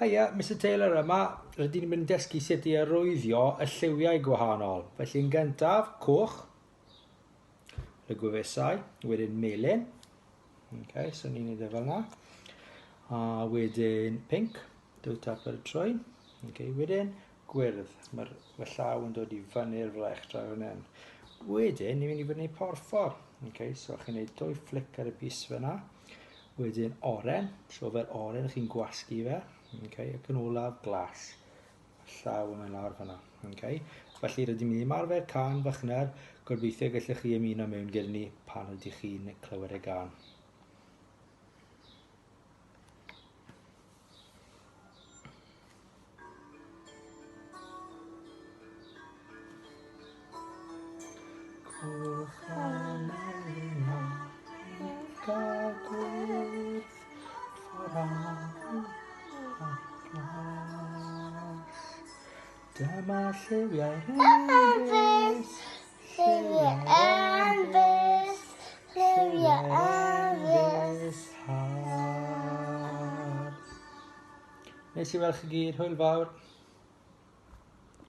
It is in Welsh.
Hiya, Mr Taylor yma. Rydyn ni'n mynd dysgu sut i arwyddio y lliwiau gwahanol. Felly yn gyntaf, coch, y gwefusau, wedyn melyn. Okay, so ni'n neud e fel yna. A wedyn pink, dwy tap ar y trwy. Okay, wedyn gwyrdd, mae'r llaw yn dod i fyny'r frech draw fan hyn. Wedyn, ni'n mynd i fyny porffor. Okay, so chi'n neud 2 flic ar y bus fyna. Wedyn oren, so fel oren chi'n gwasgu fe. Okay, ac yn olaf glas. Llaw yn mynd lawr fyna. Okay. Felly rydym ni'n ymarfer can fychner, gobeithio gallwch chi ymuno mewn gyda ni pan ydych chi'n clywed y gan. Coch a melyn a gael gwyrdd ffordd Dyma lliwiau enfys, lliwiau enfys, lliwiau enfys har. Nes i weld chi gyd, hwyl fawr.